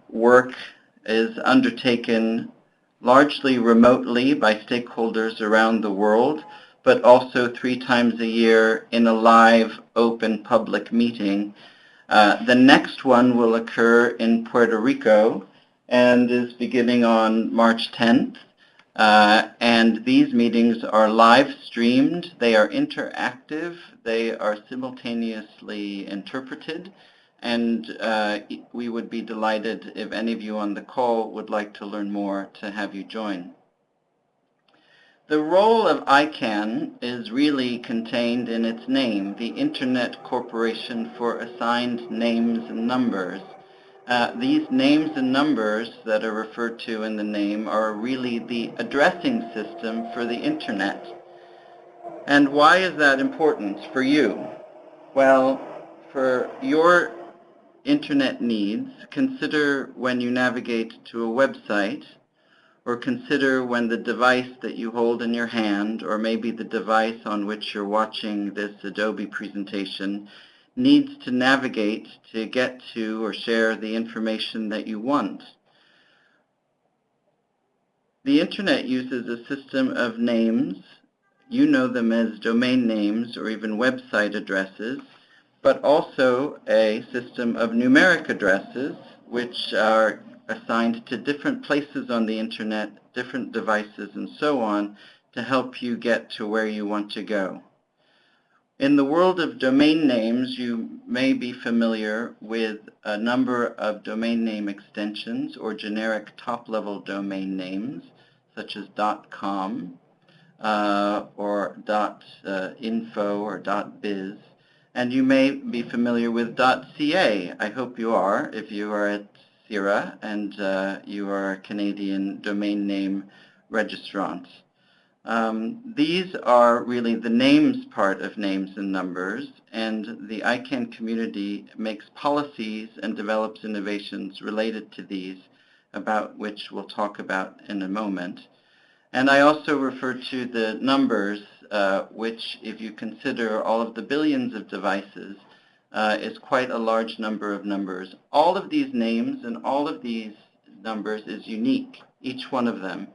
work is undertaken largely remotely by stakeholders around the world, but also 3 times a year in a live, open public meeting. The next one will occur in Puerto Rico and is beginning on March 10th. And these meetings are live streamed, they are interactive, they are simultaneously interpreted, and we would be delighted if any of you on the call would like to learn more to have you join. The role of ICANN is really contained in its name, the Internet Corporation for Assigned Names and Numbers. These names and numbers that are referred to in the name are really the addressing system for the Internet. And why is that important for you? Well, for your Internet needs, consider when you navigate to a website, or consider when the device that you hold in your hand, or maybe the device on which you're watching this Adobe presentation, needs to navigate to get to or share the information that you want. The Internet uses a system of names. You know them as domain names or even website addresses, but also a system of numeric addresses, which are assigned to different places on the Internet, different devices, and so on, to help you get to where you want to go. In the world of domain names, you may be familiar with a number of domain name extensions or generic top-level domain names, such as .com or .info or .biz. And you may be familiar with .ca. I hope you are, if you are at CIRA and you are a Canadian domain name registrant. These are really the names part of names and numbers, and the ICANN community makes policies and develops innovations related to these, about which we'll talk about in a moment. And I also refer to the numbers, which, if you consider all of the billions of devices, is quite a large number of numbers. All of these names and all of these numbers is unique, each one of them.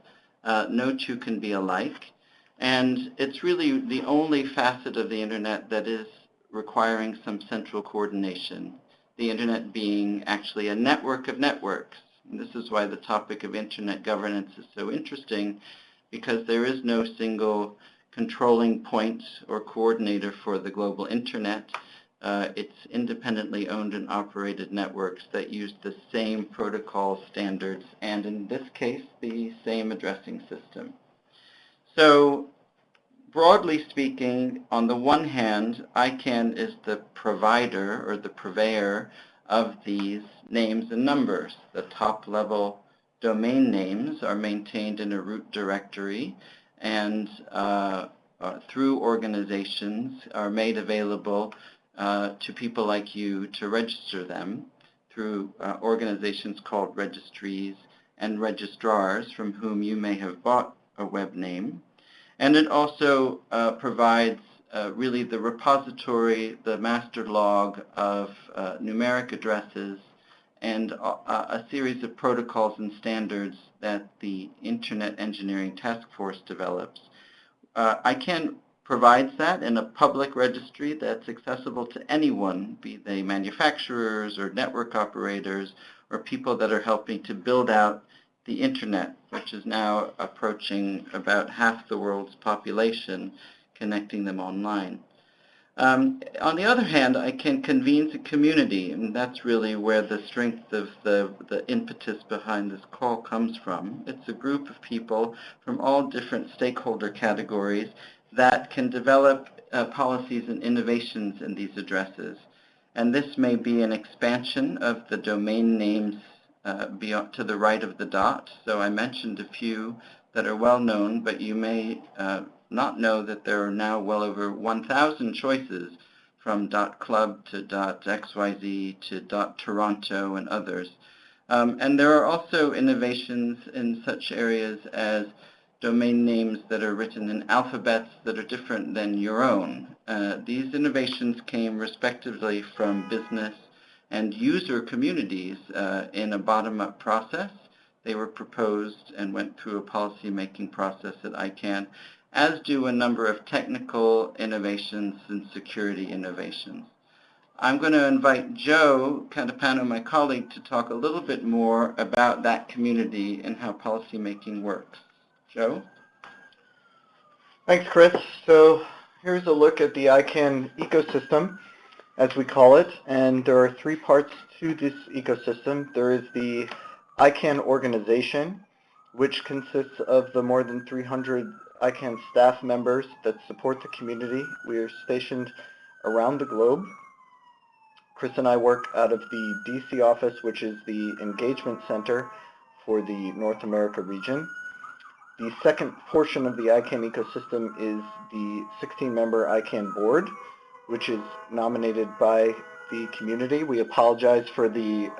No two can be alike. And it's really the only facet of the Internet that is requiring some central coordination, the Internet being actually a network of networks. And this is why the topic of Internet governance is so interesting, because there is no single controlling point or coordinator for the global Internet. It's independently owned and operated networks that use the same protocol standards and, in this case, the same addressing system. So, broadly speaking, on the one hand, ICANN is the provider or the purveyor of these names and numbers. The top-level domain names are maintained in a root directory and through organizations are made available to people like you to register them through organizations called registries and registrars from whom you may have bought a web name. And it also provides really the repository, the master log of numeric addresses and a series of protocols and standards that the Internet Engineering Task Force develops. ICANN provides that in a public registry that's accessible to anyone, be they manufacturers or network operators or people that are helping to build out the Internet, which is now approaching about half the world's population, connecting them online. On the other hand, ICANN convenes a community, and that's really where the strength of the impetus behind this call comes from. It's a group of people from all different stakeholder categories that can develop policies and innovations in these addresses. And this may be an expansion of the domain names beyond, to the right of the dot. So I mentioned a few that are well known, but you may not know that there are now well over 1,000 choices from .club to .xyz to .toronto and others. And there are also innovations in such areas as domain names that are written in alphabets that are different than your own. These innovations came respectively from business and user communities in a bottom-up process. They were proposed and went through a policy-making process at ICANN, as do a number of technical innovations and security innovations. I'm going to invite Joe Catapano, my colleague, to talk a little bit more about that community and how policymaking works. Joe? Thanks, Chris. So here's a look at the ICANN ecosystem, as we call it, and there are three parts to this ecosystem. There is the ICANN organization, which consists of the more than 300 ICANN staff members that support the community. We are stationed around the globe. Chris and I work out of the DC office, which is the engagement center for the North America region. The second portion of the ICANN ecosystem is the 16-member ICANN board, which is nominated by the community. We apologize for the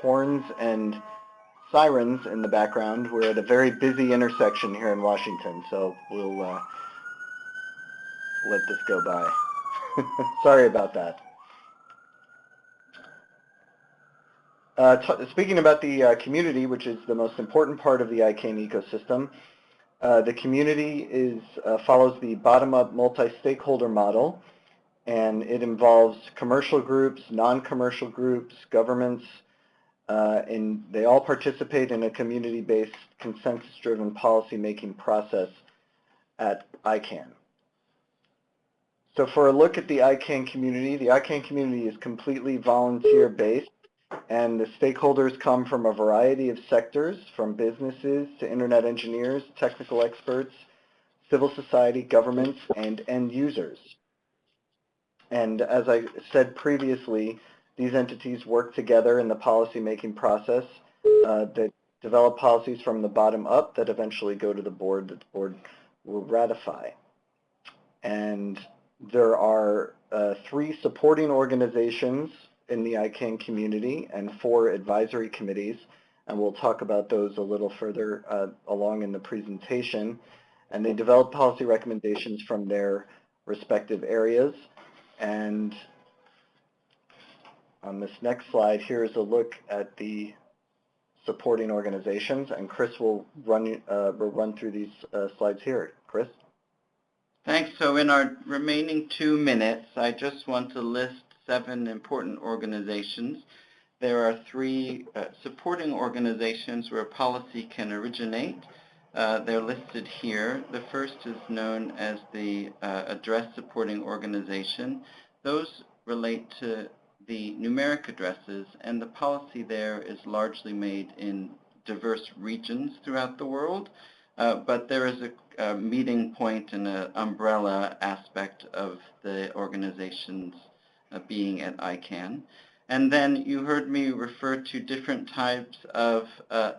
horns and sirens in the background. We're at a very busy intersection here in Washington, so we'll let this go by. Sorry about that. Speaking about the community, which is the most important part of the ICANN ecosystem, the community follows the bottom-up multi-stakeholder model, and it involves commercial groups, non-commercial groups, governments, and they all participate in a community-based, consensus-driven policy-making process at ICANN. So for a look at the ICANN community is completely volunteer-based, and the stakeholders come from a variety of sectors, from businesses to internet engineers, technical experts, civil society, governments, and end users. And as I said previously, these entities work together in the policy-making process that develop policies from the bottom up that eventually go to the board that the board will ratify. And there are 3 supporting organizations in the ICANN community and 4 advisory committees, and we'll talk about those a little further along in the presentation. And they develop policy recommendations from their respective areas. And on this next slide, here is a look at the supporting organizations, and Chris will run through these slides here. Chris? Thanks. So in our remaining 2 minutes, I just want to list 7 important organizations. There are 3 supporting organizations where policy can originate. They're listed here. The first is known as the Address Supporting Organization. Those relate to the numeric addresses, and the policy there is largely made in diverse regions throughout the world. But there is a meeting point and an umbrella aspect of the organizations being at ICANN. And then you heard me refer to different types of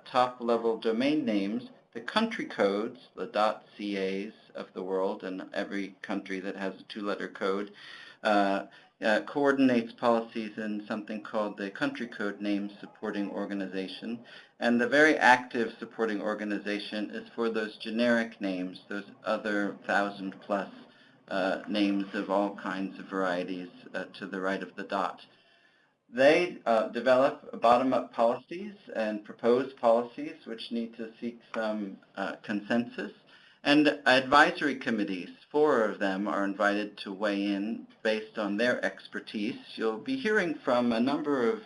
top-level domain names. The country codes, the .cas of the world, and every country that has a 2-letter code, coordinates policies in something called the Country Code Names Supporting Organization. And the very active supporting organization is for those generic names, those other 1,000+ names of all kinds of varieties to the right of the dot. They develop bottom-up policies and propose policies which need to seek some consensus. And advisory committees, 4 of them, are invited to weigh in based on their expertise. You'll be hearing from a number of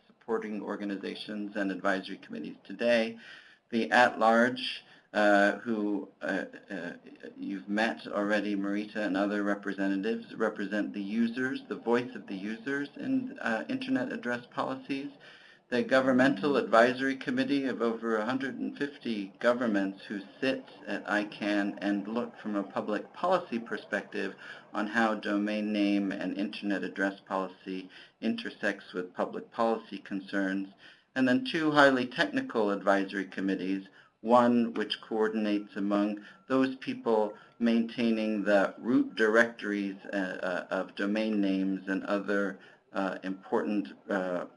supporting organizations and advisory committees today. The at-large, who you've met already, Marita and other representatives, represent the users, the voice of the users in Internet address policies. The Governmental Advisory Committee of over 150 governments who sit at ICANN and look from a public policy perspective on how domain name and Internet address policy intersects with public policy concerns. And then 2 highly technical advisory committees, one which coordinates among those people maintaining the root directories of domain names and other important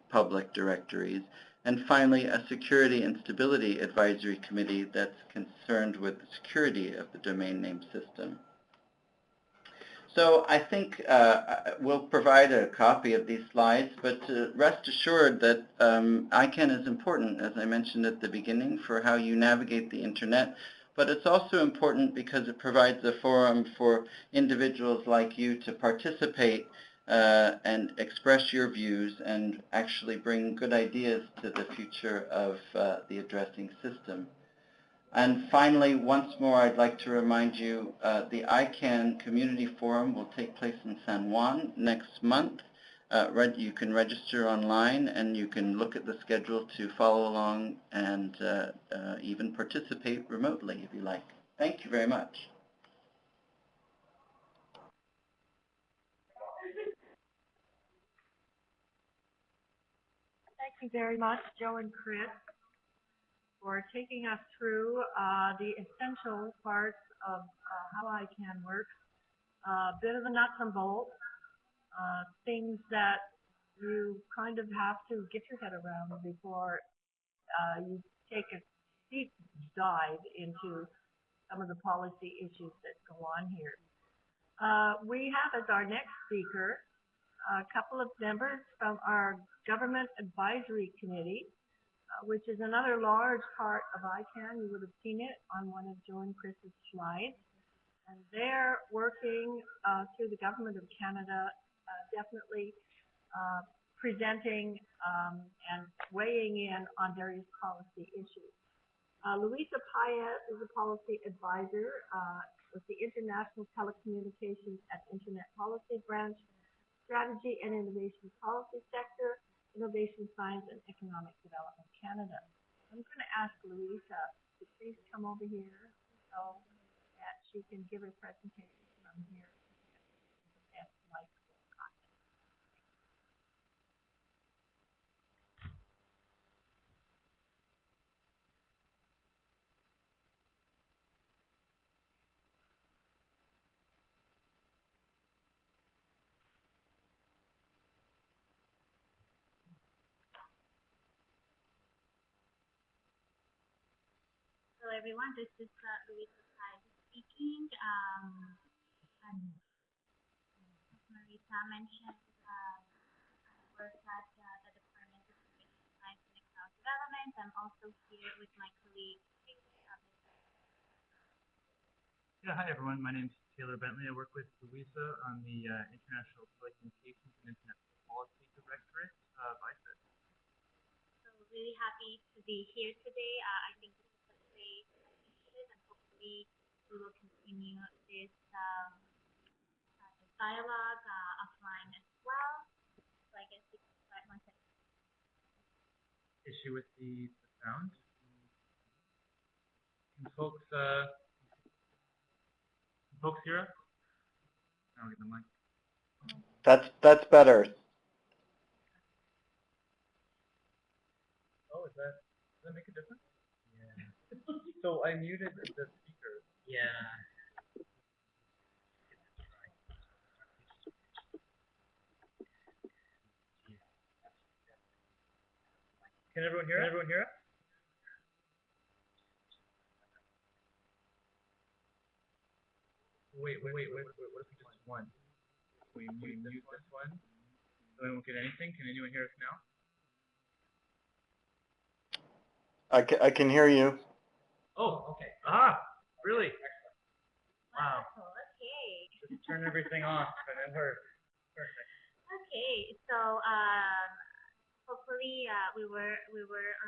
public directories. And finally, a Security and Stability Advisory Committee that's concerned with the security of the domain name system. So I think we'll provide a copy of these slides, but rest assured that ICANN is important, as I mentioned at the beginning, for how you navigate the internet. But it's also important because it provides a forum for individuals like you to participate and express your views and actually bring good ideas to the future of the addressing system. And finally, once more, I'd like to remind you the ICANN Community Forum will take place in San Juan next month. You can register online and you can look at the schedule to follow along and even participate remotely if you like. Thank you very much. Thank you very much, Joe and Chris, for taking us through the essential parts of how ICANN works. A bit of the nuts and bolts, things that you kind of have to get your head around before you take a deep dive into some of the policy issues that go on here. We have as our next speaker a couple of members from our Government Advisory Committee, which is another large part of ICANN. You would have seen it on one of Joe and Chris's slides. And they're working through the Government of Canada, definitely presenting and weighing in on various policy issues. Luisa Paez is a policy advisor with the International Telecommunications and Internet Policy Branch, Strategy and Innovation Policy Sector, Innovation Science and Economic Development Canada. I'm going to ask Luisa to please come over here so that she can give her presentation from here. Hello everyone, this is Luisa Paez speaking. And as Marisa mentioned, I work at the Department of Information Science and Economic Development. I'm also here with my colleague. Yeah, hi everyone. My name is Taylor Bentley. I work with Luisa on the International Telecommunications and Internet Policy Directorate of ICANN. So really happy to be here today. I think this is a great initiative, and hopefully we will continue this dialogue offline as well. So I guess we can start one second. Issue with the sound. Can folks hear us? I'll get the mic. That's better. Oh, does that make a difference? Yeah. So I muted the speaker. Yeah. Can everyone hear it? Wait, what if we just one? We mute this one, so we won't get anything? Can anyone hear us now? I can hear you. Oh, okay. Ah, really? Wow. Okay. Just turn everything off and it works. Perfect. Okay, so hopefully we were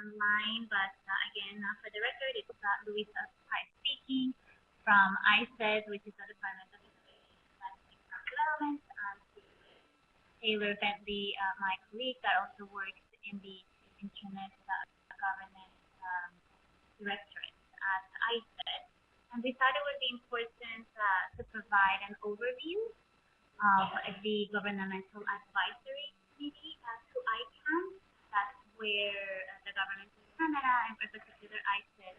online, but again, for the record, it's Luisa Paez speaking from ICED, which is the Department of Information Science and Economic Development. Taylor Bentley, my colleague, that also works in the Internet Governance Directorate at ICED. And we thought it would be important to provide an overview of the Governmental Advisory Committee to ICANN. That's where the Government of Canada, and in particular ICED,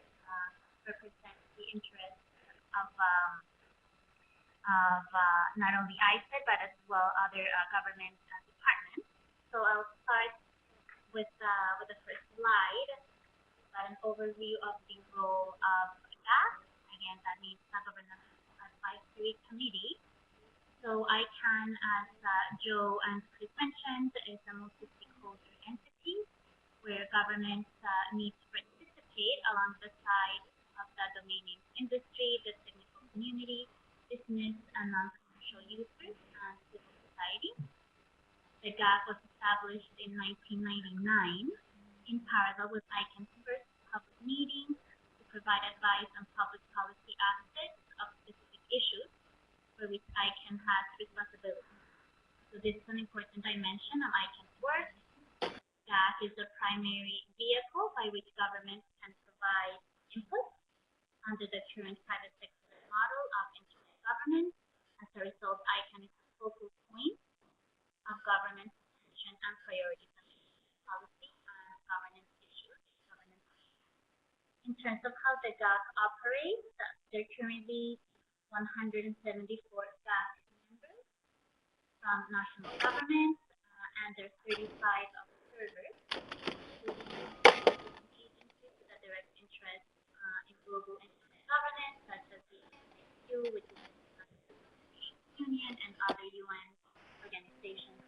represents the interests of not only ICED, but as well other government departments. So I'll start with the first slide, an overview of the role of GAC. Again, that means the Governmental Advisory Committee. So ICANN, as Joe and Chris mentioned, is a multi-stakeholder entity where governments need to participate along the side of the domain name industry, the technical community, business and non-commercial users, and civil society. The GAC was established in 1999 in parallel with ICANN's first public meeting to provide advice on public policy aspects of specific issues for which ICANN has responsibility. So this is an important dimension of ICANN's work. GAC is the primary vehicle by which governments can provide input under the current private sector model of internet governance. As a result, ICANN is the focal point of government's attention and priorities on policy and governance issues. In terms of how the GAC operates, there are currently 174 GAC members from national governments, and there are 35 observers, including agencies with a direct interest in global internet governance, such as the GNSO, which is the International Union, and other UN organizations.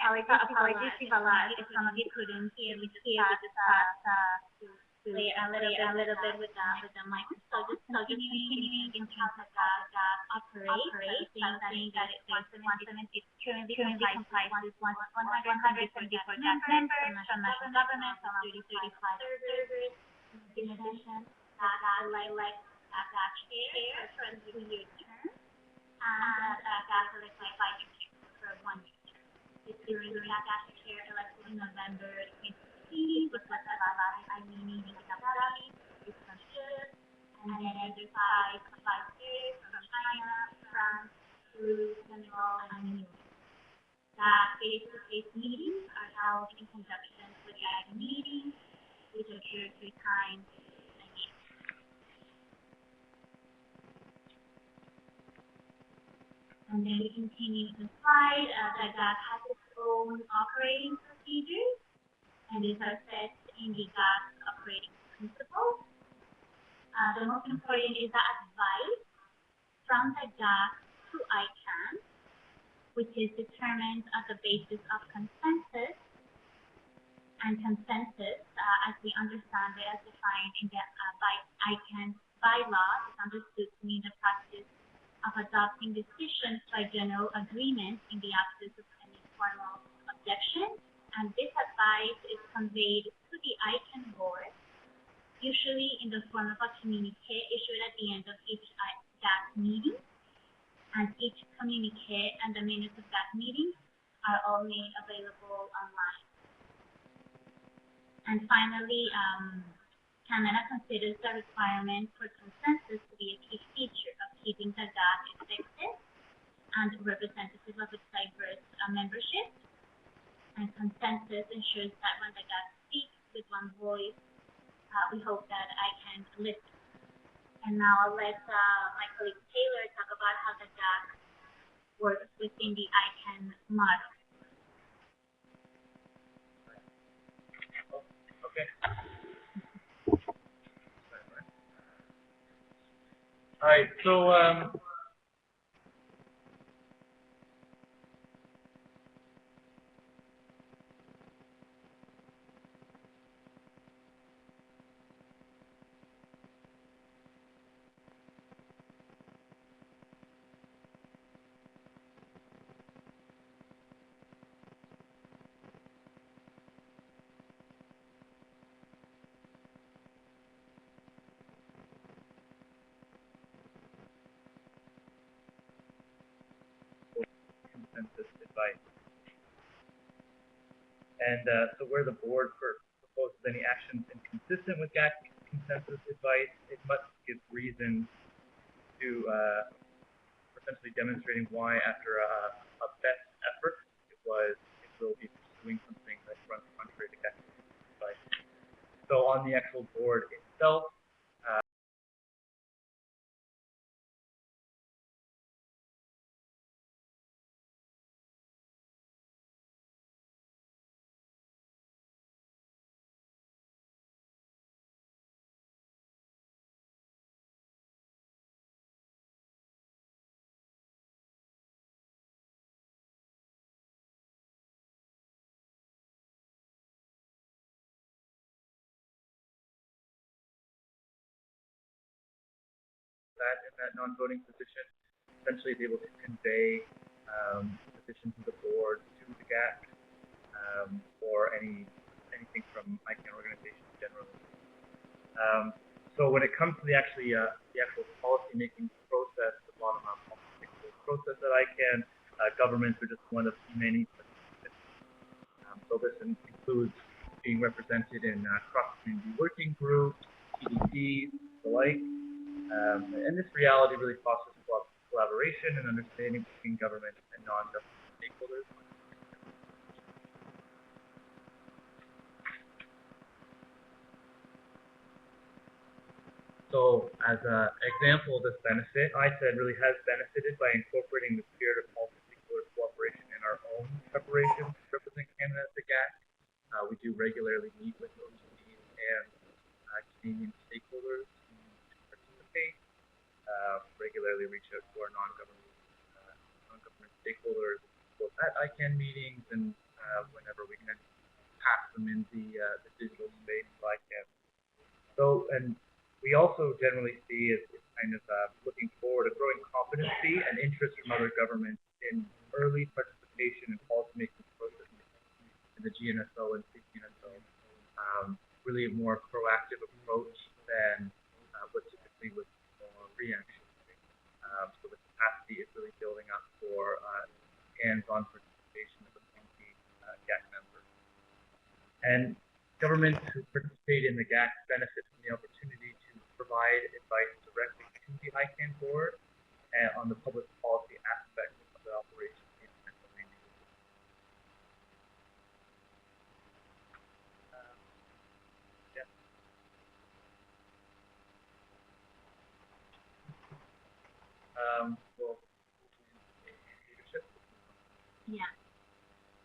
Apologies if some of you couldn't hear me. Just play a little bit with the mic. So just continuing in terms of how the GAC operates, saying that it's currently comprises 174 GAC members from national governments, around 35 servers. In addition, GAC elects GAC chair for a 2-year term, and GAC elects vice chair for a 1-year term. During the GAC chair election in November 2016, which was the last meeting in Abu Dhabi, with some shares, and then there's 5 vice chairs from China, France, Peru, Senegal, and New York. GAC face-to-face meetings are held in conjunction with the ICANN meetings, which occur 3 times a year. And then we continue the slide. The GAC has its own operating procedures, and these are set in the GAC operating principles. The most important is the advice from the GAC to ICANN, which is determined on the basis of consensus. And consensus, as we understand it, as defined in the ICANN bylaws, is understood to mean the practice of adopting decisions by general agreement in the absence of any formal objection, and this advice is conveyed to the ICANN board, usually in the form of a communique issued at the end of each GAC meeting, and each communique and the minutes of GAC meetings are all made available online. And finally, Canada considers the requirement for consensus to be a key feature of keeping the GAC effective and representative of its diverse membership. And consensus ensures that when the GAC speaks with one voice, we hope that ICANN listen. And now I'll let my colleague Taylor talk about how the GAC works within the ICANN model. Okay. All right, so consensus advice. And so where the board proposes any actions inconsistent with GAC consensus advice, it must give reasons to essentially demonstrating why, after a best effort, it will be pursuing something that runs contrary to GAC advice. So on the actual board itself, that in that non-voting position, essentially is able to convey positions of the board to the GAC or anything from ICANN organizations generally. So when it comes to the actual policy-making process, the bottom-up policy-making process at ICANN, governments are just one of many participants. So this includes being represented in cross-community working groups, PDPs, the like. And this reality really fosters collaboration and understanding between government and non-government stakeholders. So as an example of this benefit, ICANN really has benefited by incorporating the spirit of multi-stakeholder cooperation in our own preparations to represent Canada at the GAC. We do regularly meet with OGCs and Canadian stakeholders to participate, regularly reach out to our non-government stakeholders both at ICANN meetings and whenever we can pass them in the digital space of ICANN. So, and we also generally see as kind of looking forward a growing competency and interest from other governments in early participation in policymaking processes in the GNSO and pre-GNSO. Really a more proactive approach than what typically would be more reaction. So the capacity is really building up for hands-on participation of the community GAC members. And governments who participate in the GAC benefit from the opportunity to provide advice directly to the ICANN board on the public policy aspects of the operation of the Pennsylvania. Well, leadership. Yeah.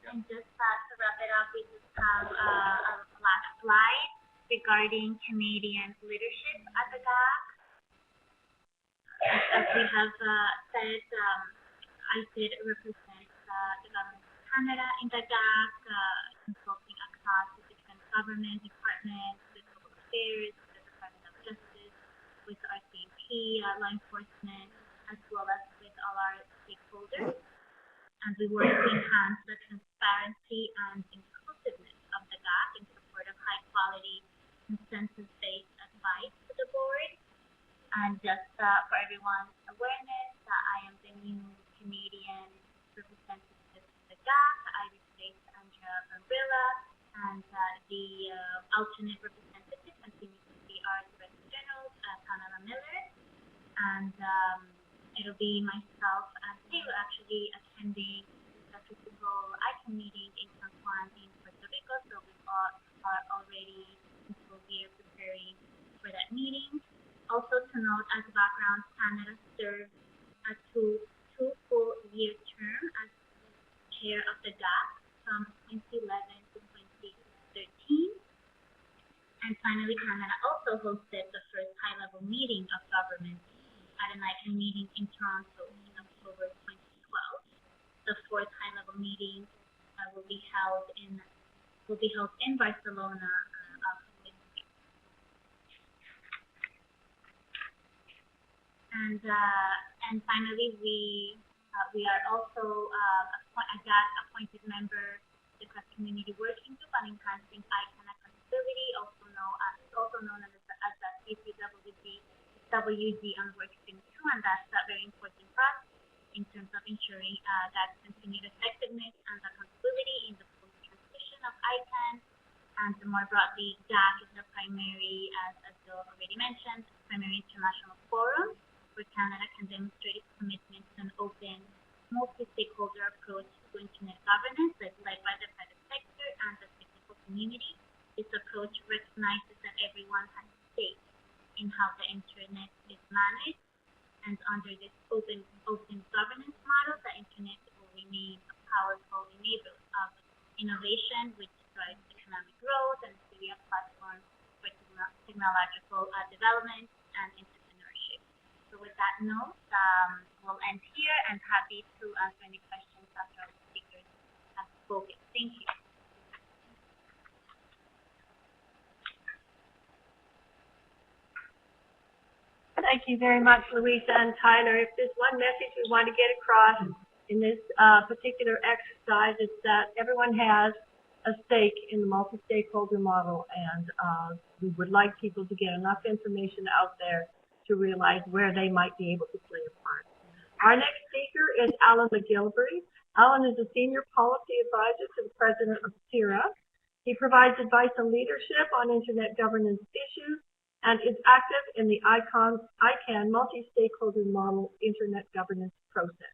And just to wrap it up, we just have a last slide regarding Canadian leadership at the GAC. As we have said, I did represent the government of Canada in the GAC, consulting across the different government departments, the public affairs, the Department of Justice, with RCMP, law enforcement, as well as with all our stakeholders. And we work to enhance the transparency and inclusiveness of the GAC in support of high-quality, consensus-based advice to the board. And just for everyone's awareness, I am the new Canadian representative to the GAC. I replaced Andrea Barilla, and the alternate representative continues to be our Director General, Pamela Miller. And it'll be myself and Taylor actually attending the physical ICANN meeting in San Juan in Puerto Rico. So we are already preparing for that meeting. Also to note, as background, Canada served a two full-year term as chair of the GAC from 2011 to 2013. And finally, Canada also hosted the first high-level meeting of government at an ICANN meeting in Toronto in October 2012. The fourth high-level meeting will be held in Barcelona this week. And finally, we are also a GAC appointed member of the Community Working Group on Enhancing ICANN Accountability, also known as the CCWG on Workstream 2, and that's very important for us in terms of ensuring that continued effectiveness and accountability in the full transition of ICANN. And more broadly, GAC is the primary, as Bill already mentioned, primary international forum where Canada can demonstrate its commitment to an open, multi-stakeholder approach to internet governance led by the private sector and the technical community. This approach recognizes that everyone has a stake in how the internet is managed, and under this open governance model, the internet will remain a powerful enabler of innovation, which drives economic growth and is a platform for technological development and entrepreneurship. So with that note, we'll end here and happy to answer any questions after our speakers have spoken. Thank you. Thank you very much, Luisa and Tyler. If there's one message we want to get across in this particular exercise, it's that everyone has a stake in the multi-stakeholder model, and we would like people to get enough information out there to realize where they might be able to play a part. Our next speaker is Allan McGillivery. Allan is a senior policy advisor to the president of CIRA. He provides advice and leadership on internet governance issues and is active in the ICANN multi-stakeholder model internet governance process.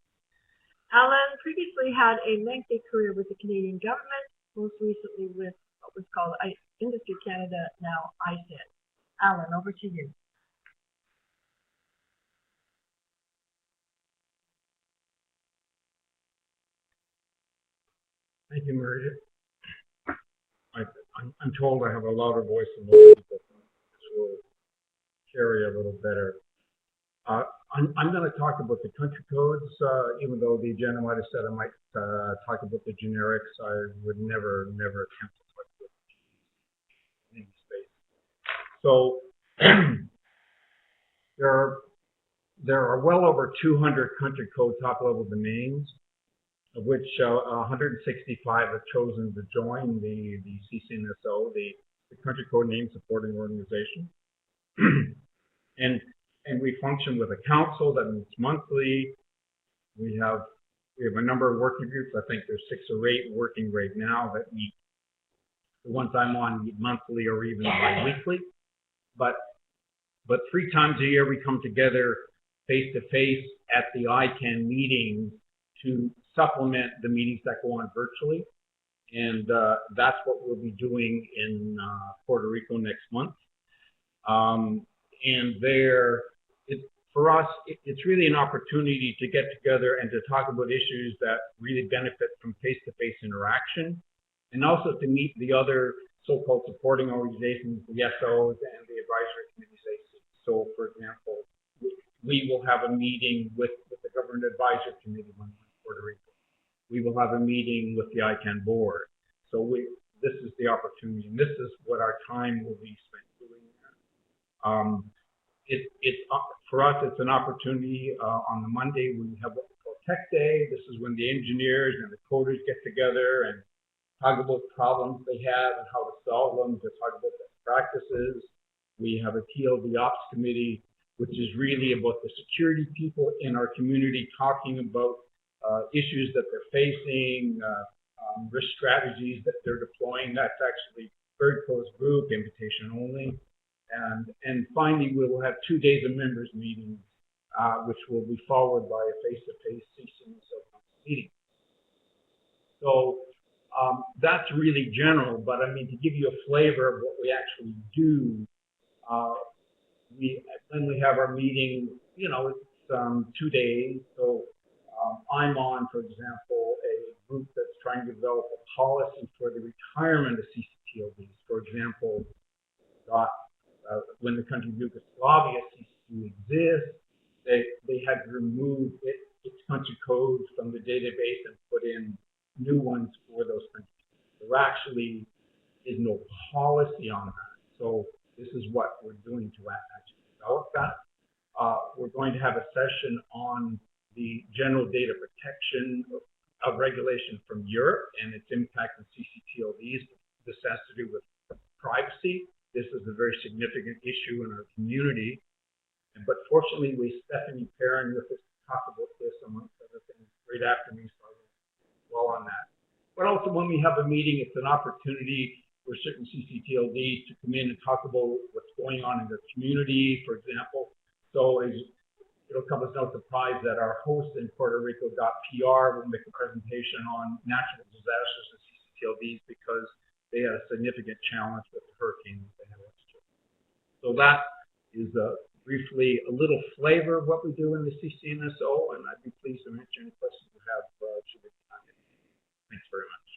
Allan previously had a lengthy career with the Canadian government, most recently with what was called Industry Canada, now ICANN. Allan, over to you. Thank you, Maria. I'm told I have a louder voice than most people, so this will carry a little better. I'm going to talk about the country codes, even though the agenda might have said I might talk about the generics. I would never attempt to talk about the name space. So there are well over 200 country code top-level domains, of which 165 have chosen to join the CCNSO, the Country Code Name Supporting Organization. and we function with a council that meets monthly. We have a number of working groups. I think there's 6 or 8 working right now that meet. The ones I'm on meet monthly or even bi-weekly. But 3 times a year we come together face-to-face at the ICANN meetings to supplement the meetings that go on virtually. And that's what we'll be doing in Puerto Rico next month. And for us, it's really an opportunity to get together and to talk about issues that really benefit from face-to-face interaction, and also to meet the other so-called supporting organizations, the SOs and the advisory committees. So, for example, we will have a meeting with the Government Advisory Committee when we're in Puerto Rico. We will have a meeting with the ICANN board. So this is the opportunity, and this is what our time will be spent doing. For us, it's an opportunity. On the Monday, we have what we call Tech Day. This is when the engineers and the coders get together and talk about problems they have and how to solve them, to talk about best practices. We have a TLD Ops Committee, which is really about the security people in our community talking about issues that they're facing, risk strategies that they're deploying. That's actually very close group, invitation only. And finally, we will have 2 days of members meetings, which will be followed by a face-to-face CCNSO meeting. So that's really general, but I mean, to give you a flavor of what we actually do, when we have our meeting, you know, it's 2 days. So I'm on, for example, a group that's trying to develop a policy for the retirement of CCTLDs. For example, when the country of Yugoslavia ceased to exist, they had to remove its country codes from the database and put in new ones for those countries. There actually is no policy on that. So this is what we're doing to actually develop that. We're going to have a session on the general data protection of regulation from Europe and its impact on CCTLDs. This has to do with privacy. This is a very significant issue in our community. But fortunately, Stephanie Perrin with us to talk about this, amongst other things, right after me, so I will dwell on that. But also, when we have a meeting, it's an opportunity for certain CCTLDs to come in and talk about what's going on in their community, for example. So it'll come as no surprise that our host in Puerto Rico.PR will make a presentation on natural disasters and CCTLDs because they had a significant challenge with the hurricane that they had last year. So that is briefly a little flavor of what we do in the CCNSO, and I'd be pleased to answer any questions you have should we have any. Thanks very much.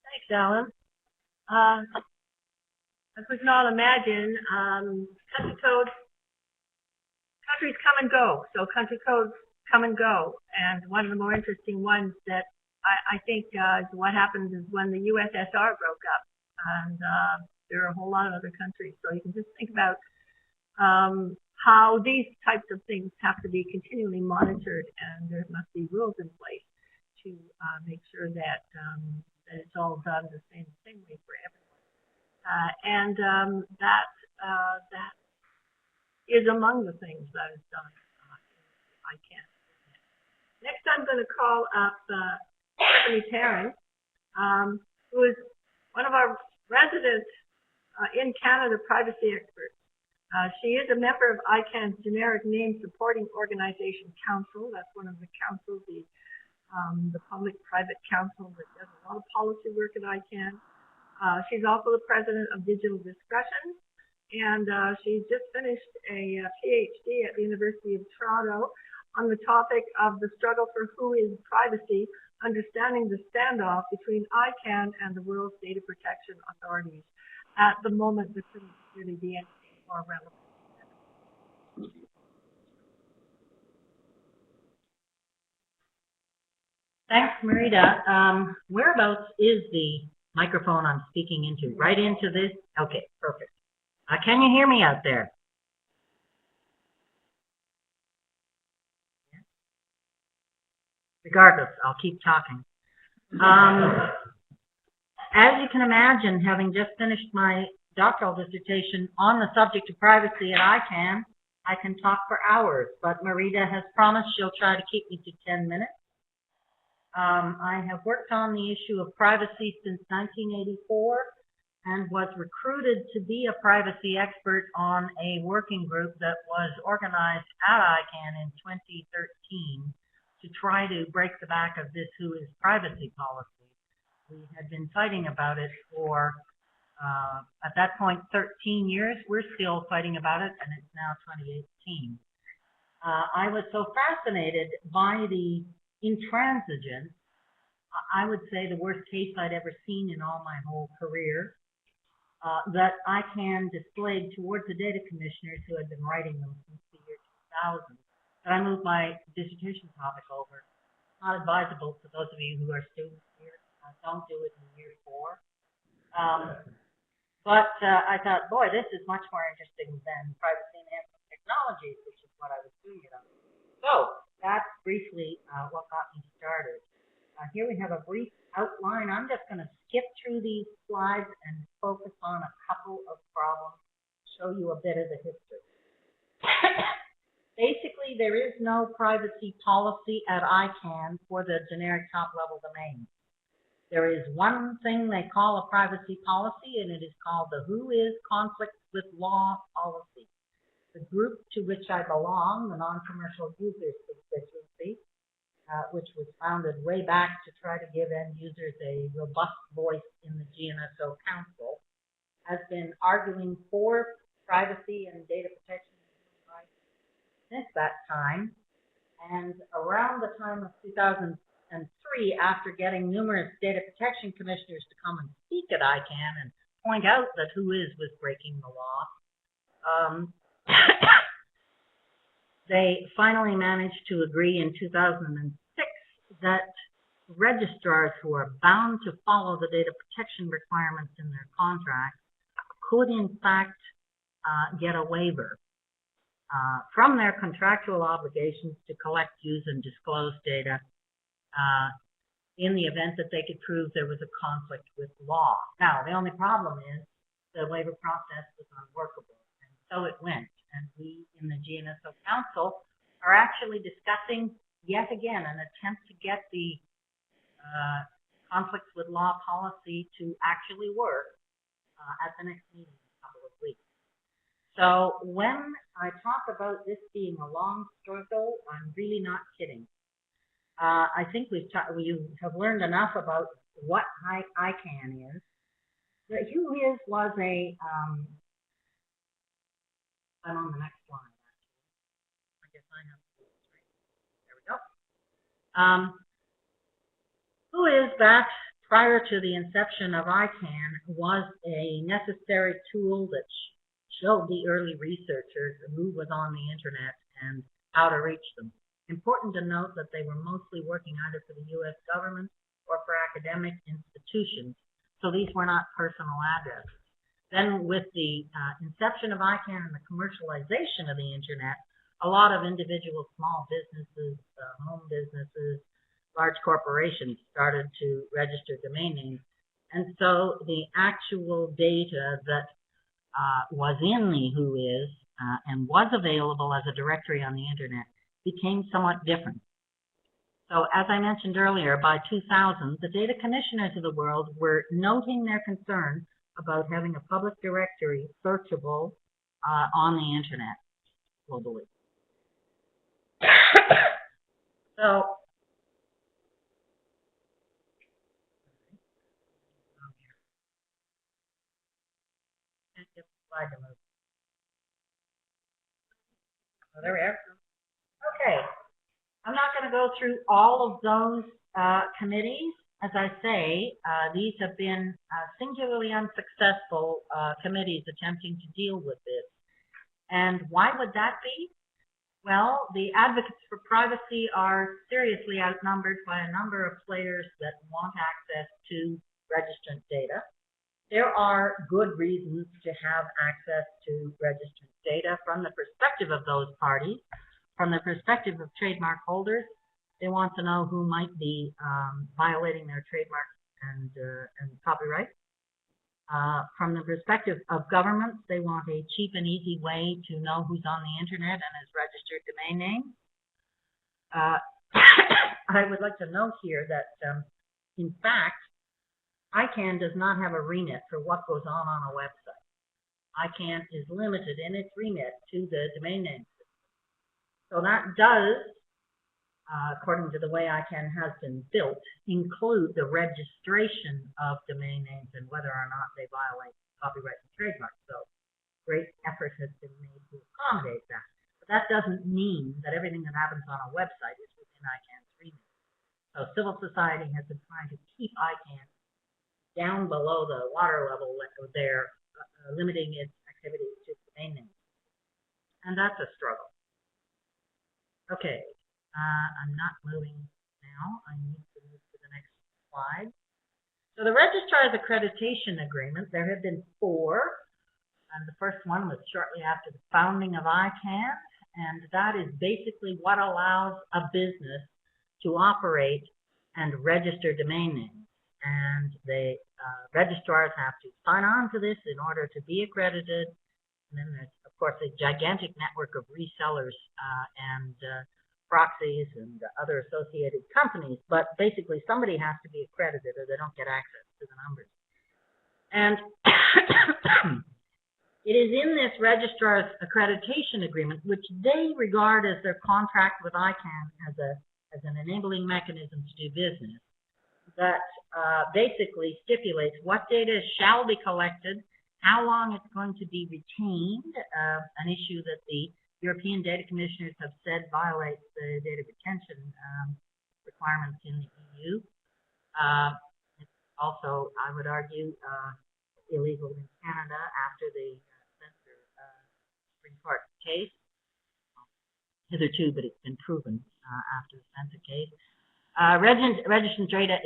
Thanks, Allan. As we can all imagine, countries come and go. So country codes come and go. And one of the more interesting ones that I think what happened is when the USSR broke up, and there are a whole lot of other countries. So you can just think about how these types of things have to be continually monitored, and there must be rules in place to make sure that that it's all done the same way for everyone. That is among the things that is done if I can. Next, I'm going to call up Perrin, who is one of our resident in Canada privacy experts. She is a member of ICANN's Generic Name Supporting Organization Council. That's one of the councils, the Public-Private Council that does a lot of policy work at ICANN. She's also the president of Digital Discussion, and she's just finished a PhD at the University of Toronto on the topic of the struggle for who is privacy, understanding the standoff between ICANN and the world's data protection authorities. At the moment, there couldn't really be anything more relevant. Thanks, Marita. Whereabouts is the microphone I'm speaking into? Right into this? Okay, perfect. Can you hear me out there? Regardless, I'll keep talking. As you can imagine, having just finished my doctoral dissertation on the subject of privacy at ICANN, I can talk for hours, but Marita has promised she'll try to keep me to 10 minutes. I have worked on the issue of privacy since 1984 and was recruited to be a privacy expert on a working group that was organized at ICANN in 2013 to try to break the back of this who is privacy policy. We had been fighting about it for, at that point, 13 years. We're still fighting about it, and it's now 2018. I was so fascinated by the intransigence, I would say the worst case I'd ever seen in all my whole career, that ICANN displayed towards the data commissioners who had been writing them since the year 2000. That I moved my dissertation topic over. Not advisable to those of you who are students here. Don't do it in year 4. But I thought, boy, this is much more interesting than privacy enhancement technologies, which is what I was doing it on. So that's briefly what got me started. Here we have a brief outline. I'm just going to skip through these slides and focus on a couple of problems, show you a bit of the history. Basically, there is no privacy policy at ICANN for the generic top-level domains. There is one thing they call a privacy policy, and it is called the Who is Conflicts with Law policy. The group to which I belong, the Non-Commercial Users Constituency, which was founded way back to try to give end users a robust voice in the GNSO Council, has been arguing for privacy and data protection since that time. And around the time of 2003, after getting numerous data protection commissioners to come and speak at ICANN and point out that who is was breaking the law, they finally managed to agree in 2006 that registrars who are bound to follow the data protection requirements in their contracts could in fact get a waiver from their contractual obligations to collect, use, and disclose data in the event that they could prove there was a conflict with law. Now, the only problem is the waiver process was unworkable, and so it went. And we in the GNSO Council are actually discussing yet again an attempt to get the conflicts with law policy to actually work at the next meeting in a couple of weeks. So when I talk about this being a long struggle, I'm really not kidding. I think we have learned enough about what ICANN is. The who is was a, I'm on the next slide, actually. I guess I have to do this right. There we go. Who is back prior to the inception of ICANN was a necessary tool that showed the early researchers who was on the internet and how to reach them. Important to note that they were mostly working either for the U.S. government or for academic institutions. So these were not personal addresses. Then with the inception of ICANN and the commercialization of the internet, a lot of individual small businesses, home businesses, large corporations started to register domain names. And so the actual data that was in the WHOIS and was available as a directory on the internet became somewhat different. So as I mentioned earlier, by 2000, the data commissioners of the world were noting their concern about having a public directory searchable on the internet globally. So can't get the slide to move. Oh, there we are. Okay. I'm not going to go through all of those committees. As I say, these have been singularly unsuccessful committees attempting to deal with this. And why would that be? Well, the advocates for privacy are seriously outnumbered by a number of players that want access to registrant data. There are good reasons to have access to registrant data from the perspective of those parties. From the perspective of trademark holders, they want to know who might be violating their trademark and copyright. From the perspective of governments, they want a cheap and easy way to know who's on the internet and is registered domain name. I would like to note here that, in fact, ICANN does not have a remit for what goes on a website. ICANN is limited in its remit to the domain name. So that does, according to the way ICANN has been built, include the registration of domain names and whether or not they violate copyright and trademark. So great effort has been made to accommodate that. But that doesn't mean that everything that happens on a website is within ICANN's remit. So civil society has been trying to keep ICANN down below the water level there, limiting its activities to domain names. And that's a struggle. Okay, I'm not moving now. I need to move to the next slide. So the Registrar's Accreditation Agreement, there have been 4. And the first one was shortly after the founding of ICANN. And that is basically what allows a business to operate and register domain names. And the registrars have to sign on to this in order to be accredited. And then there's, of course, a gigantic network of resellers and proxies and other associated companies. But basically, somebody has to be accredited or they don't get access to the numbers. And it is in this Registrar's Accreditation Agreement, which they regard as their contract with ICANN as an enabling mechanism to do business, that basically stipulates what data shall be collected, how long it's going to be retained, an issue that the European data commissioners have said violates the data retention requirements in the EU. It's also, I would argue, illegal in Canada after the Supreme Court case. Hitherto, but it's been proven after the Spencer case. Registrant data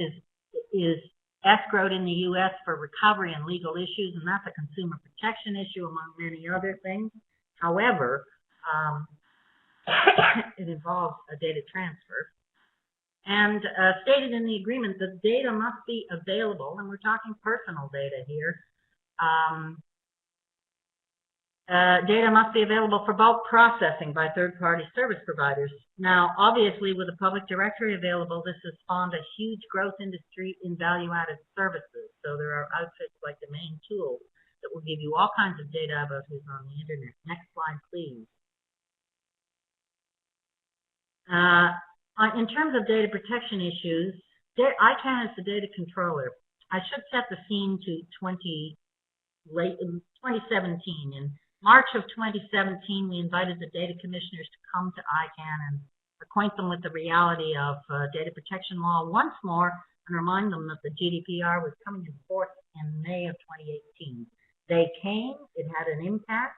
is escrowed in the U.S. for recovery and legal issues, and that's a consumer protection issue among many other things. However, it involves a data transfer. And stated in the agreement that data must be available, and we're talking personal data here, data must be available for bulk processing by third-party service providers. Now, obviously, with a public directory available, this has spawned a huge growth industry in value-added services. So there are outfits like Domain Tools that will give you all kinds of data about who's on the internet. Next slide, please. In terms of data protection issues, ICANN is the data controller. I should set the scene to 2017. In March of 2017, we invited the data commissioners to come to ICANN and acquaint them with the reality of data protection law once more and remind them that the GDPR was coming in force in May of 2018. They came, it had an impact.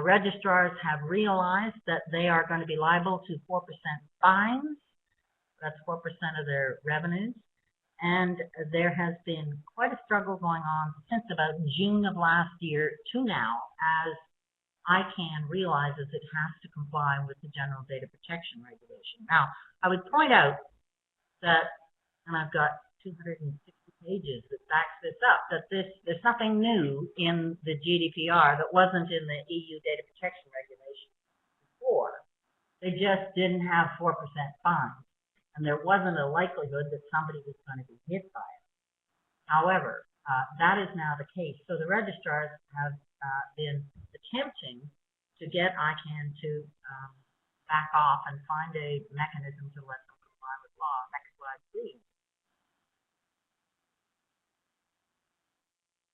Registrars have realized that they are going to be liable to 4% fines. That's 4% of their revenues. And there has been quite a struggle going on since about June of last year to now, as ICANN realizes it has to comply with the General Data Protection Regulation. Now, I would point out that, and I've got 260 pages that backs this up, that there's nothing new in the GDPR that wasn't in the EU Data Protection Regulation before. They just didn't have 4% fines, and there wasn't a likelihood that somebody was going to be hit by it. However, that is now the case. So the registrars have been attempting to get ICANN to back off and find a mechanism to let them comply with law. Next slide, please.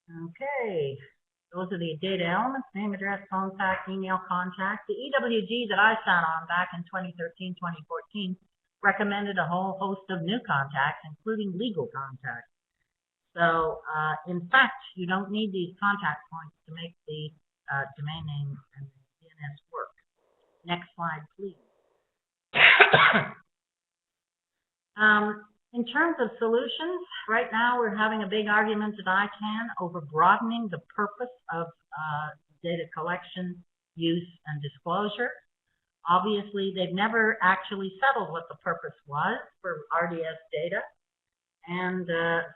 Okay, those are the data elements: name, address, phone, fax, email, contact. The EWG that I sat on back in 2013, 2014 recommended a whole host of new contacts, including legal contacts. So, in fact, you don't need these contact points to make the domain name and DNS work. Next slide, please. In terms of solutions, right now we're having a big argument at ICANN over broadening the purpose of data collection, use, and disclosure. Obviously, they've never actually settled what the purpose was for RDS data. And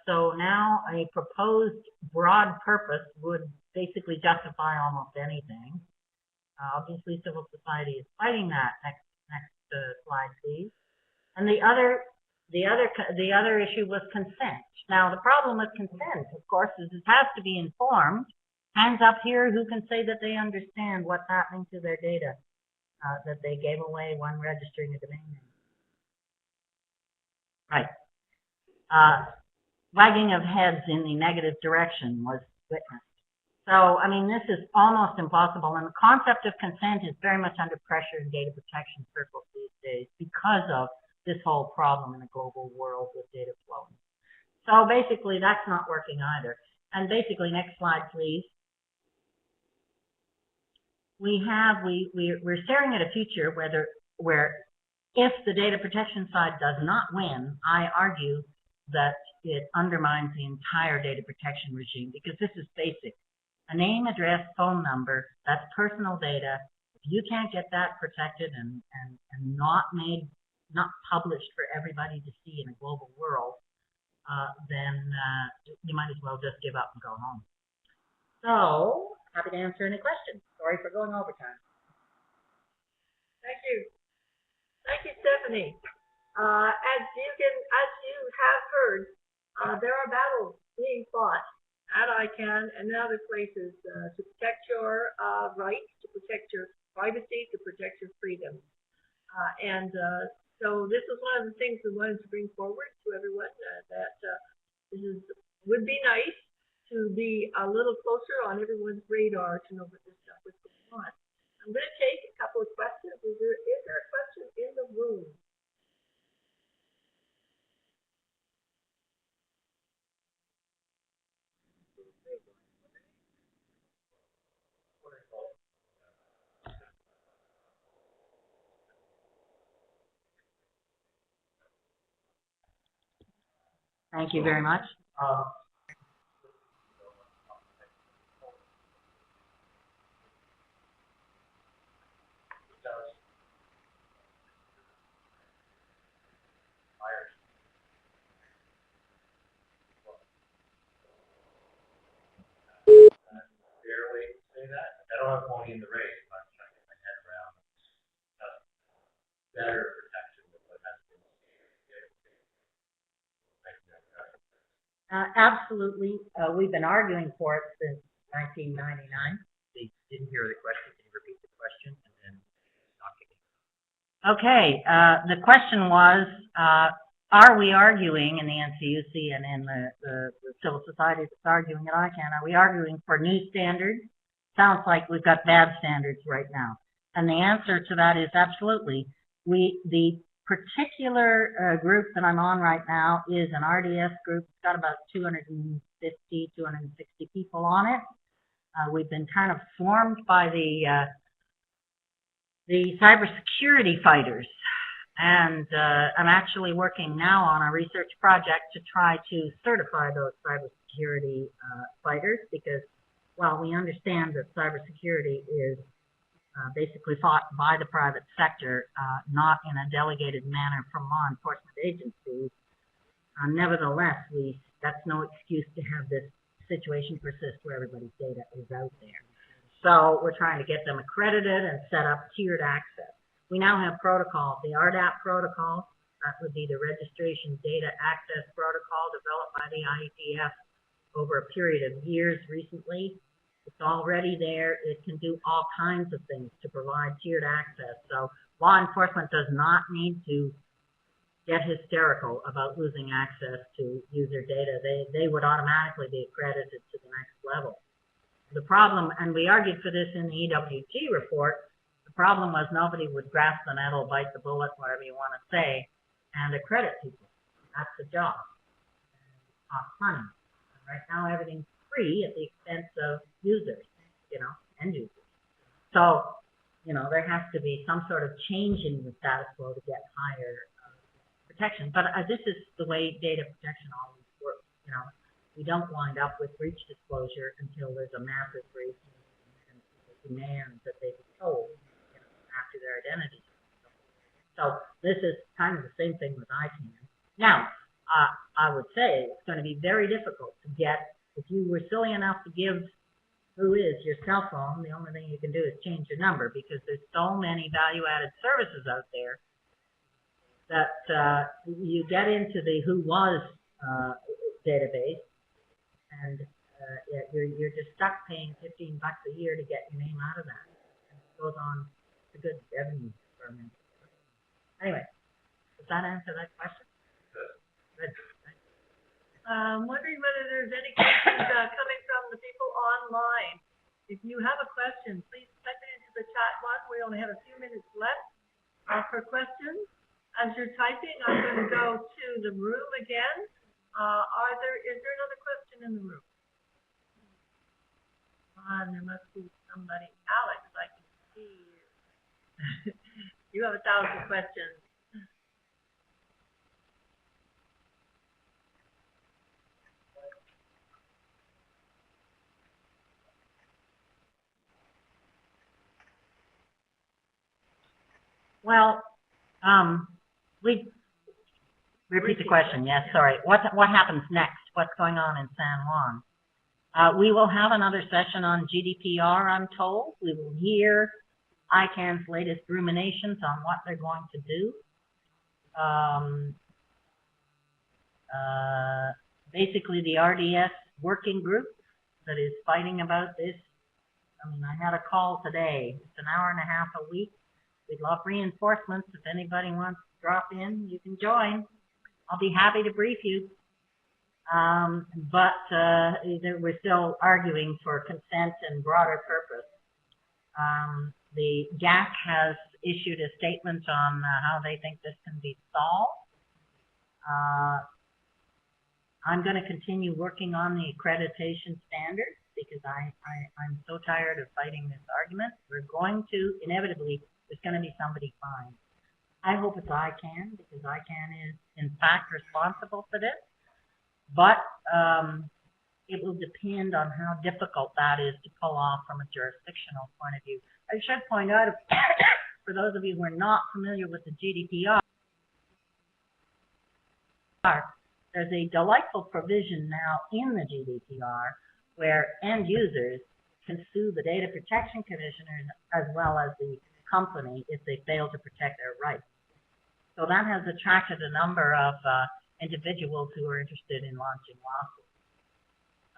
so now a proposed broad purpose would basically justify almost anything. Obviously, civil society is fighting that. Next slide, please. And the other issue was consent. Now, the problem with consent, of course, is it has to be informed. Hands up here who can say that they understand what's happening to their data that they gave away when registering a domain name. Right. Wagging of heads in the negative direction was witnessed. So, I mean, this is almost impossible, and the concept of consent is very much under pressure in data protection circles these days because of this whole problem in a global world with data flowing. So basically, that's not working either. And basically, next slide, please. We're staring at a future where if the data protection side does not win, I argue that it undermines the entire data protection regime, because this is basic. A name, address, phone number, that's personal data. If you can't get that protected and not published for everybody to see in a global world, then you might as well just give up and go home. So, happy to answer any questions. Sorry for going over time. Thank you. Thank you, Stephanie. As you have heard, there are battles being fought at ICANN and other places to protect your rights, to protect your privacy, to protect your freedom. So this is one of the things we wanted to bring forward to everyone, that would be nice to be a little closer on everyone's radar to know what this stuff is going on. I'm going to take a couple of questions. Is there a question in the room? Thank you very much. Barely say that. I don't have money in the race, but I'm trying to get my head around better protection than what has been Absolutely. We've been arguing for it since 1999. They didn't hear the question. Can you repeat the question and then not get it? Okay. The question was, are we arguing in the NCUC and in the civil society that's arguing at ICANN, are we arguing for new standards? Sounds like we've got bad standards right now. And the answer to that is absolutely. The particular group that I'm on right now is an RDS group. It's got about 250, 260 people on it. We've been kind of swarmed by the cybersecurity fighters. And I'm actually working now on a research project to try to certify those cybersecurity fighters, because while we understand that cybersecurity is basically fought by the private sector, not in a delegated manner from law enforcement agencies, nevertheless, that's no excuse to have this situation persist where everybody's data is out there. So we're trying to get them accredited and set up tiered access. We now have protocols, the RDAP protocol, that would be the Registration Data Access Protocol developed by the IETF over a period of years recently. It's already there. It can do all kinds of things to provide tiered access. So law enforcement does not need to get hysterical about losing access to user data. They would automatically be accredited to the next level. The problem, and we argued for this in the EWG report, the problem was nobody would grasp the nettle, bite the bullet, whatever you want to say, and accredit people. That's the job. Cost money. And right now everything's free at the expense of users, end users. So, there has to be some sort of change in the status quo to get higher protection. But this is the way data protection always works. We don't wind up with breach disclosure until there's a massive breach and people demand that they be told after their identity. So this is kind of the same thing with ICANN. Now, I would say it's going to be very difficult to get, if you were silly enough to give who is your cell phone, the only thing you can do is change your number, because there's so many value-added services out there that you get into the who was database, and you're just stuck paying $15 a year to get your name out of that. And it goes on to good revenue for a minute. Anyway, does that answer that question? Good. Wondering whether there's any questions coming from the people online. If you have a question, please type it into the chat box. We only have a few minutes left for questions. As you're typing, I'm going to go to the room again. Is there another question in the room? There must be somebody. Alex, I can see you. You have 1,000 questions. Well, repeat the question. Yes, sorry. What happens next? What's going on in San Juan? We will have another session on GDPR, I'm told. We will hear ICANN's latest ruminations on what they're going to do. Basically, the RDS working group that is fighting about this. I had a call today. It's an hour and a half a week. We'd love reinforcements. If anybody wants to drop in, you can join. I'll be happy to brief you. But we're still arguing for consent and broader purpose. The GAC has issued a statement on how they think this can be solved. I'm going to continue working on the accreditation standards, because I'm so tired of fighting this argument. We're going to, inevitably, there's going to be somebody fined. I hope it's ICANN, because ICANN is, in fact, responsible for this. But it will depend on how difficult that is to pull off from a jurisdictional point of view. I should point out, for those of you who are not familiar with the GDPR, there's a delightful provision now in the GDPR where end users can sue the data protection commissioners as well as the company if they fail to protect their rights. So that has attracted a number of individuals who are interested in launching lawsuits.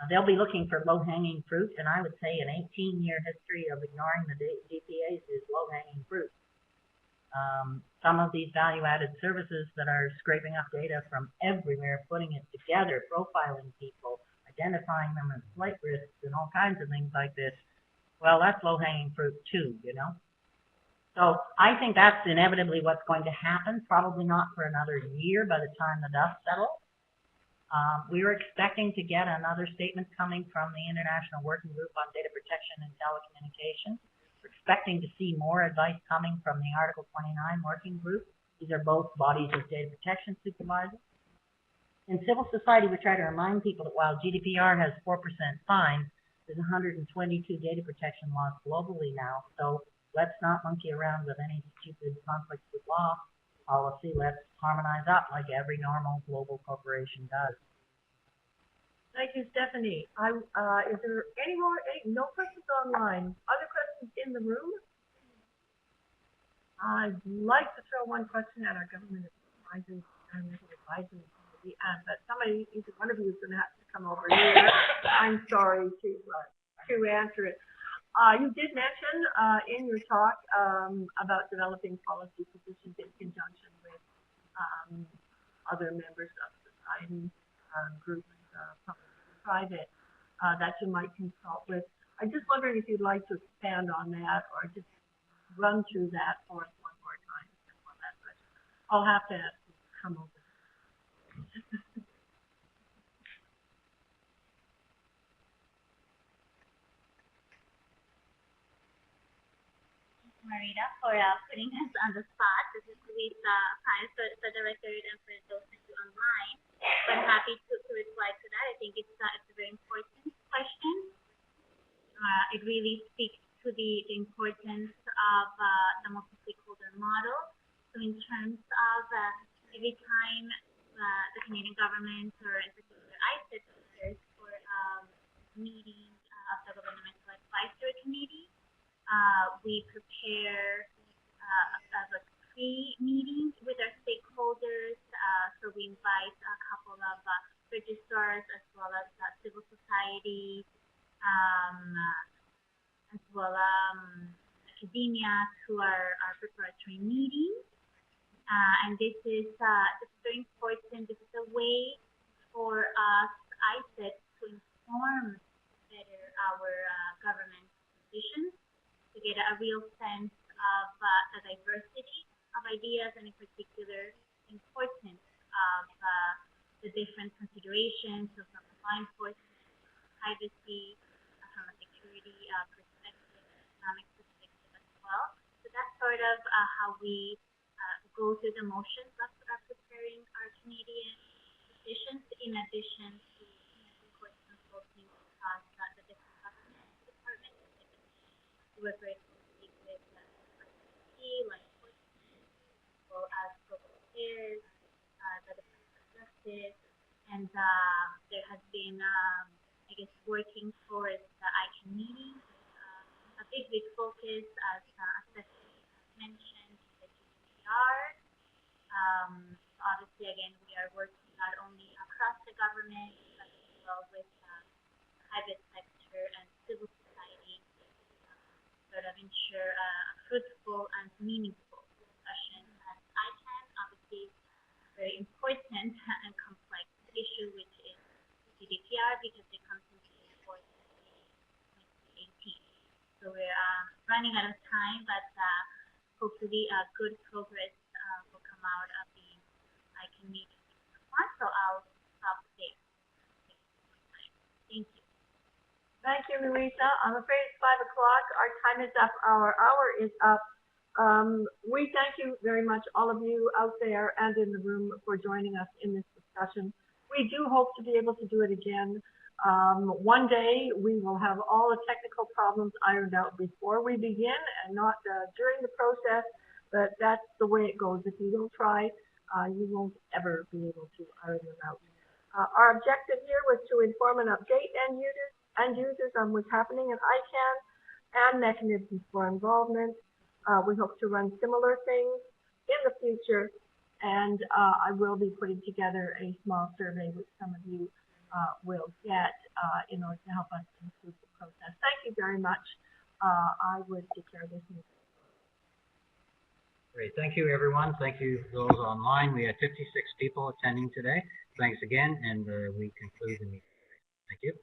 They'll be looking for low-hanging fruit, and I would say an 18-year history of ignoring the DPAs is low-hanging fruit. Some of these value-added services that are scraping up data from everywhere, putting it together, profiling people, identifying them as flight risks, and all kinds of things like this, well, that's low-hanging fruit too, So I think that's inevitably what's going to happen, probably not for another year by the time the dust settles. We were expecting to get another statement coming from the International Working Group on Data Protection and Telecommunications. We're expecting to see more advice coming from the Article 29 Working Group. These are both bodies of data protection supervisors. In civil society, we try to remind people that while GDPR has 4% fines, there's 122 data protection laws globally now. So let's not monkey around with any stupid conflicts with law policy. Let's harmonize up like every normal global corporation does. Thank you, Stephanie. Is there any more? No questions online. Other questions in the room? I'd like to throw one question at our government advisors, but somebody, either one of you, is going to have to come over here. I'm sorry to answer it. You did mention in your talk about developing policy positions in conjunction with other members of society, groups, public and private, that you might consult with. I'm just wondering if you'd like to expand on that or just run through that for us one more time. I'll have to come over. Marita, for putting us on the spot. This is Luisa, Paez, for the record and for those of you online. But happy to reply to that. I think it's a very important question. It really speaks to the importance of the multi-stakeholder model. So in terms of every time the Canadian government, or in particular ICET, prepares for a meeting of the Governmental Advisory Committee, we prepare a pre-meeting with our stakeholders. So we invite a couple of registrars as well as civil society, as well as academia to our preparatory meeting. And this is very important. This is a way for us, ICET, to inform better our government positions, to get a real sense of the diversity of ideas, and in particular, importance of the different considerations of law enforcement, privacy, from a security perspective, economic perspective as well. So that's sort of how we go through the motions of preparing our Canadian positions, in addition to consulting across the different government departments. We work very closely with law enforcement, as well as global affairs, the Department of Justice, and there has been, I guess, working towards the ICANN meeting, a big focus, as Stephanie mentioned, the GDPR. Obviously, again, we are working not only across the government, but as well with private sector and civil society, sort of ensure a fruitful and meaningful discussion at ICANN. Obviously, very important and complex issue, which is GDPR, because it comes into force in 2018. So we're running out of time, but hopefully good progress will come out of the ICANN meeting. So I'll stop there. Thank you. Thank you, Luisa. I'm afraid it's 5 o'clock. Our time is up. Our hour is up. We thank you very much, all of you out there and in the room, for joining us in this discussion. We do hope to be able to do it again. One day we will have all the technical problems ironed out before we begin, and not during the process, but that's the way it goes. If you don't try, you won't ever be able to iron them out. Our objective here was to inform and update end users on what's happening in ICANN and mechanisms for involvement. We hope to run similar things in the future, and I will be putting together a small survey which some of you will get in order to help us improve the process. Thank you very much. I would declare this meeting. Great. Thank you, everyone. Thank you those online. We had 56 people attending today. Thanks again, and we conclude the meeting. Thank you.